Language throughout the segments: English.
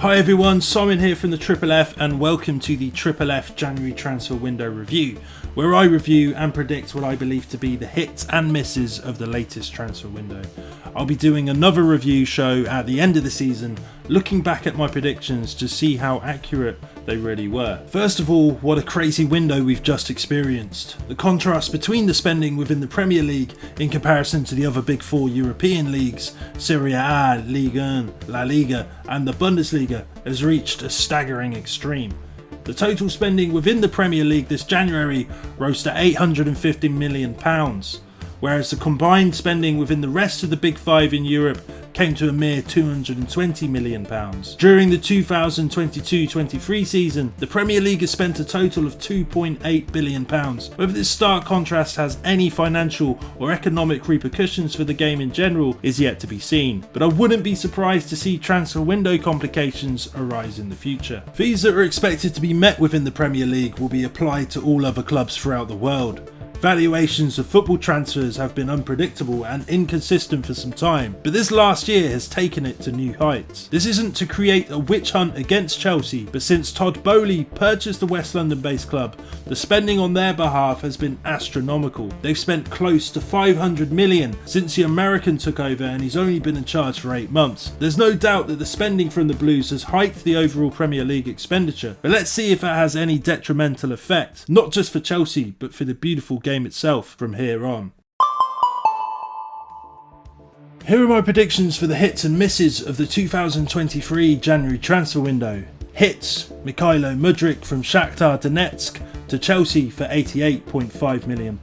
Hi everyone, Simon here from the FFF and welcome to the FFF January Transfer Window review, where I review and predict what I believe to be the hits and misses of the latest transfer window. I'll be doing another review show at the end of the season, looking back at my predictions to see how accurate they really were. First of all, what a crazy window we've just experienced. The contrast between the spending within the Premier League in comparison to the other big four European leagues, Serie A, Ligue 1, La Liga and the Bundesliga, has reached a staggering extreme. The total spending within the Premier League this January rose to £850 million, whereas the combined spending within the rest of the big five in Europe came to a mere £220 million. During the 2022-23 season, the Premier League has spent a total of £2.8 billion. Whether this stark contrast has any financial or economic repercussions for the game in general is yet to be seen, but I wouldn't be surprised to see transfer window complications arise in the future. Fees that are expected to be met within the Premier League will be applied to all other clubs throughout the world. Valuations of football transfers have been unpredictable and inconsistent for some time, but this last year has taken it to new heights. This isn't to create a witch hunt against Chelsea, but since Todd Boehly purchased the West London-based club, the spending on their behalf has been astronomical. They've spent close to £500 million since the American took over and he's only been in charge for 8 months. There's no doubt that the spending from the Blues has hiked the overall Premier League expenditure, but let's see if it has any detrimental effect, not just for Chelsea, but for the beautiful game itself from here on. Here are my predictions for the hits and misses of the 2023 January transfer window. Hits: Mikhailo Mudryk from Shakhtar Donetsk to Chelsea for £88.5 million.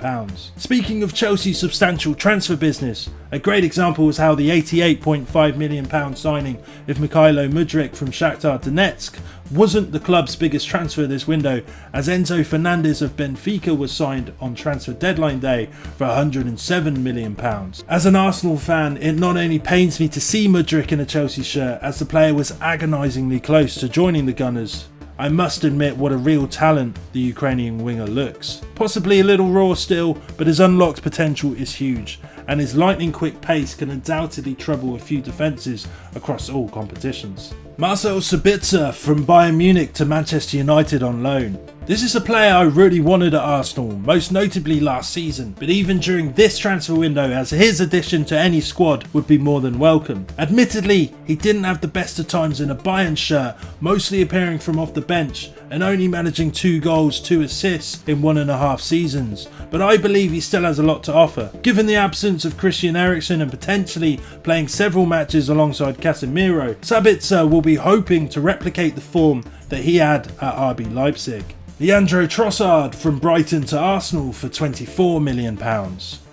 Speaking of Chelsea's substantial transfer business, a great example was how the £88.5 million signing of Mikhailo Mudryk from Shakhtar Donetsk wasn't the club's biggest transfer this window, as Enzo Fernandez of Benfica was signed on transfer deadline day for £107 million. As an Arsenal fan, it not only pains me to see Mudryk in a Chelsea shirt, as the player was agonisingly close to joining the Gunners. I must admit what a real talent the Ukrainian winger looks. Possibly a little raw still, but his unlocked potential is huge, and his lightning quick pace can undoubtedly trouble a few defences across all competitions. Marcel Sabitzer from Bayern Munich to Manchester United on loan. This is a player I really wanted at Arsenal, most notably last season, but even during this transfer window, as his addition to any squad would be more than welcome. Admittedly, he didn't have the best of times in a Bayern shirt, mostly appearing from off the bench and only managing 2 goals, 2 assists in 1.5 seasons, but I believe he still has a lot to offer. Given the absence of Christian Eriksen and potentially playing several matches alongside Casemiro, Sabitzer will be hoping to replicate the form that he had at RB Leipzig. Leandro Trossard from Brighton to Arsenal for £24 million.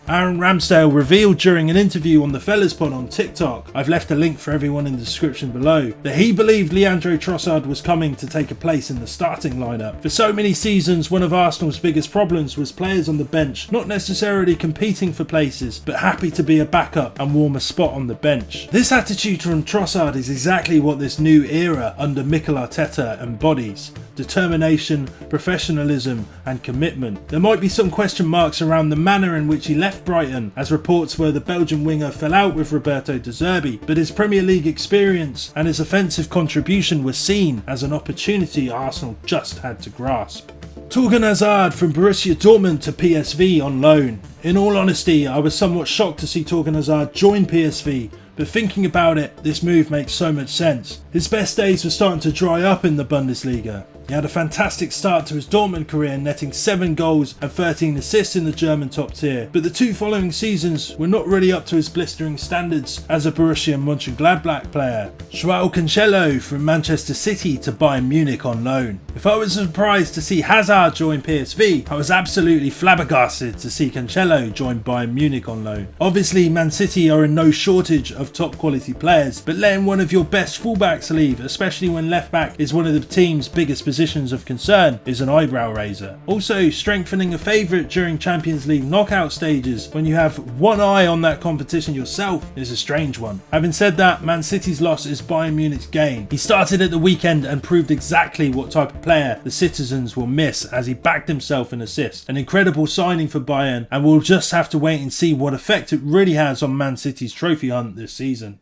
Aaron Ramsdale revealed during an interview on the Fellas Pod on TikTok, I've left a link for everyone in the description below, that he believed Leandro Trossard was coming to take a place in the starting lineup. For so many seasons, one of Arsenal's biggest problems was players on the bench not necessarily competing for places, but happy to be a backup and warm a spot on the bench. This attitude from Trossard is exactly what this new era under Mikel Arteta embodies. Determination, professionalism and commitment. There might be some question marks around the manner in which he left Brighton, as reports were the Belgian winger fell out with Roberto De Zerbi, but his Premier League experience and his offensive contribution was seen as an opportunity Arsenal just had to grasp. Torgan Hazard from Borussia Dortmund to PSV on loan. In all honesty, I was somewhat shocked to see Torgan Hazard join PSV, but thinking about it, this move makes so much sense. His best days were starting to dry up in the Bundesliga. He had a fantastic start to his Dortmund career, netting 7 goals and 13 assists in the German top tier, but the 2 following seasons were not really up to his blistering standards as a Borussia Mönchengladbach player. Joao Cancelo from Manchester City to Bayern Munich on loan. If I was surprised to see Hazard join PSV, I was absolutely flabbergasted to see Cancelo join Bayern Munich on loan. Obviously, Man City are in no shortage of top quality players, but letting one of your best fullbacks leave, especially when left back is one of the team's biggest positions of concern, is an eyebrow raiser. Also, strengthening a favourite during Champions League knockout stages when you have one eye on that competition yourself is a strange one. Having said that, Man City's loss is Bayern Munich's gain. He started at the weekend and proved exactly what type of player the citizens will miss, as he backed himself an assist. An incredible signing for Bayern, and we'll just have to wait and see what effect it really has on Man City's trophy hunt this season.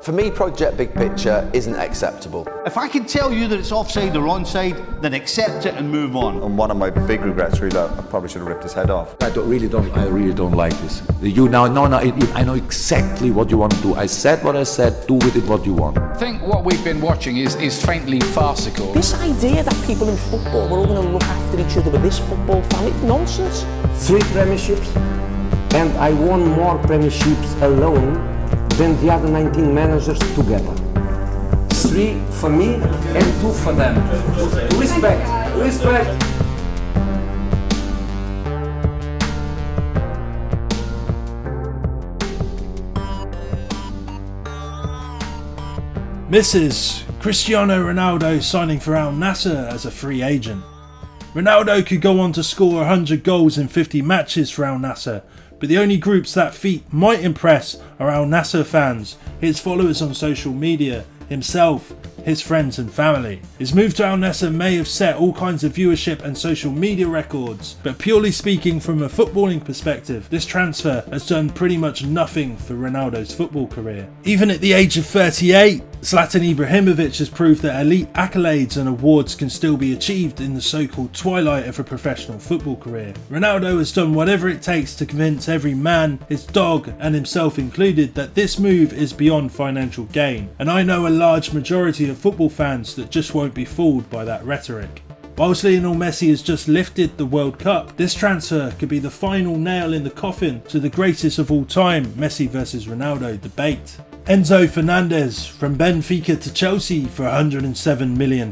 For me, Project Big Picture isn't acceptable. If I can tell you that it's offside or onside, then accept it and move on. And one of my big regrets really, I probably should have ripped his head off. I really don't like this. You now, no, I know exactly what you want to do. I said what I said, do with it what you want. I think what we've been watching is faintly farcical. This idea that people in football, we're all going to look after each other with this football family, nonsense. 3 premierships, and I won more premierships alone than the other 19 managers together. 3 for me and 2 for them. Respect, respect. Mrs. Cristiano Ronaldo signing for Al Nassr as a free agent. Ronaldo could go on to score 100 goals in 50 matches for Al Nassr, but the only groups that feat might impress are Al Nassr fans, his followers on social media, himself, his friends and family. His move to Al Nassr may have set all kinds of viewership and social media records, but purely speaking from a footballing perspective, this transfer has done pretty much nothing for Ronaldo's football career. Even at the age of 38, Zlatan Ibrahimovic has proved that elite accolades and awards can still be achieved in the so-called twilight of a professional football career. Ronaldo has done whatever it takes to convince every man, his dog and himself included, that this move is beyond financial gain, and I know a large majority of football fans that just won't be fooled by that rhetoric. Whilst Lionel Messi has just lifted the World Cup, this transfer could be the final nail in the coffin to the greatest of all time Messi versus Ronaldo debate. Enzo Fernandez from Benfica to Chelsea for £107 million.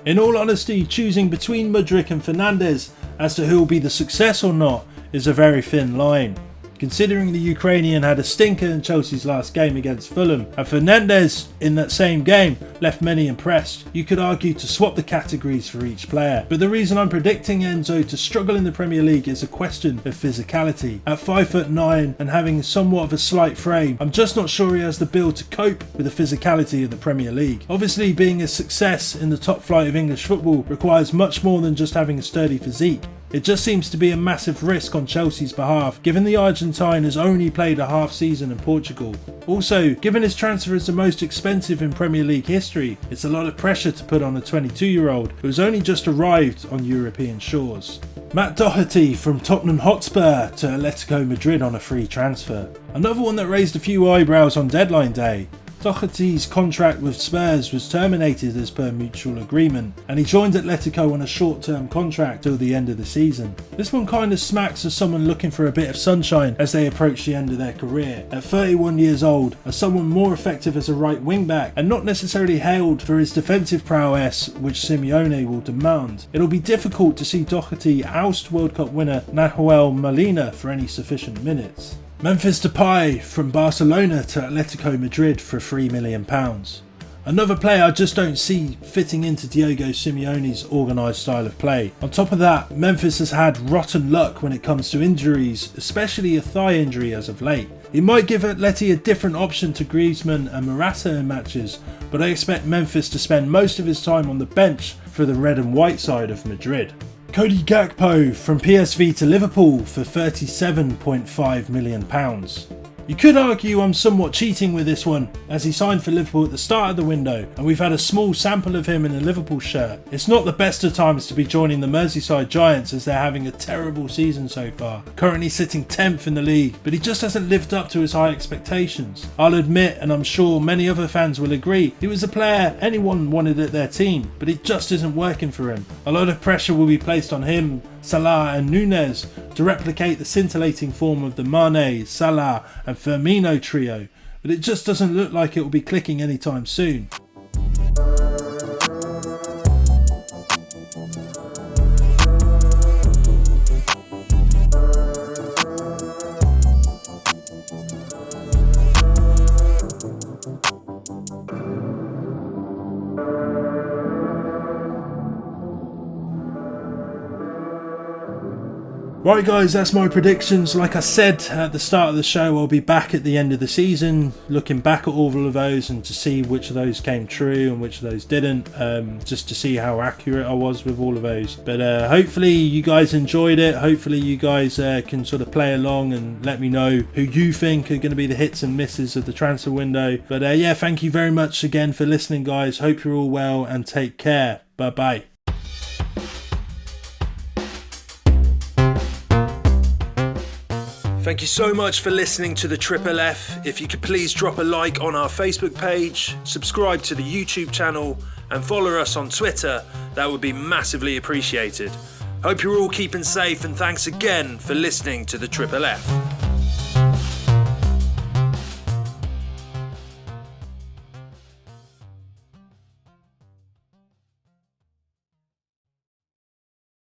In all honesty, choosing between Mudryk and Fernandez as to who will be the success or not is a very thin line. Considering the Ukrainian had a stinker in Chelsea's last game against Fulham, and Fernandez in that same game left many impressed, you could argue to swap the categories for each player. But the reason I'm predicting Enzo to struggle in the Premier League is a question of physicality. At 5'9" and having somewhat of a slight frame, I'm just not sure he has the build to cope with the physicality of the Premier League. Obviously, being a success in the top flight of English football requires much more than just having a sturdy physique. It just seems to be a massive risk on Chelsea's behalf, given the Argentine has only played a half season in Portugal. Also, given his transfer is the most expensive in Premier League history, it's a lot of pressure to put on a 22-year-old who has only just arrived on European shores. Matt Doherty from Tottenham Hotspur to Atletico Madrid on a free transfer. Another one that raised a few eyebrows on deadline day. Doherty's contract with Spurs was terminated as per mutual agreement, and he joined Atletico on a short-term contract till the end of the season. This one kind of smacks of someone looking for a bit of sunshine as they approach the end of their career. At 31 years old, as someone more effective as a right wing-back and not necessarily hailed for his defensive prowess, which Simeone will demand, it'll be difficult to see Doherty oust World Cup winner Nahuel Molina for any sufficient minutes. Memphis Depay from Barcelona to Atletico Madrid for £3 million. Another player I just don't see fitting into Diego Simeone's organised style of play. On top of that, Memphis has had rotten luck when it comes to injuries, especially a thigh injury as of late. It might give Atleti a different option to Griezmann and Morata in matches, but I expect Memphis to spend most of his time on the bench for the red and white side of Madrid. Cody Gakpo from PSV to Liverpool for £37.5 million. You could argue I'm somewhat cheating with this one, as he signed for Liverpool at the start of the window and we've had a small sample of him in a Liverpool shirt. It's not the best of times to be joining the Merseyside Giants as they're having a terrible season so far, currently sitting 10th in the league, but he just hasn't lived up to his high expectations. I'll admit, and I'm sure many other fans will agree, he was a player anyone wanted at their team, but it just isn't working for him. A lot of pressure will be placed on him, Salah and Nunez to replicate the scintillating form of the Mane, Salah and Firmino trio, but it just doesn't look like it will be clicking anytime soon. Right guys, that's my predictions. Like I said at the start of the show, I'll be back at the end of the season looking back at all of those and to see which of those came true and which of those didn't, just to see how accurate I was with all of those. But hopefully you guys enjoyed it. Hopefully you guys can sort of play along and let me know who you think are going to be the hits and misses of the transfer window. But yeah, thank you very much again for listening guys. Hope you're all well and take care. Bye bye. Thank you so much for listening to the Triple F. If you could please drop a like on our Facebook page, subscribe to the YouTube channel and follow us on Twitter, that would be massively appreciated. Hope you're all keeping safe and thanks again for listening to the Triple F.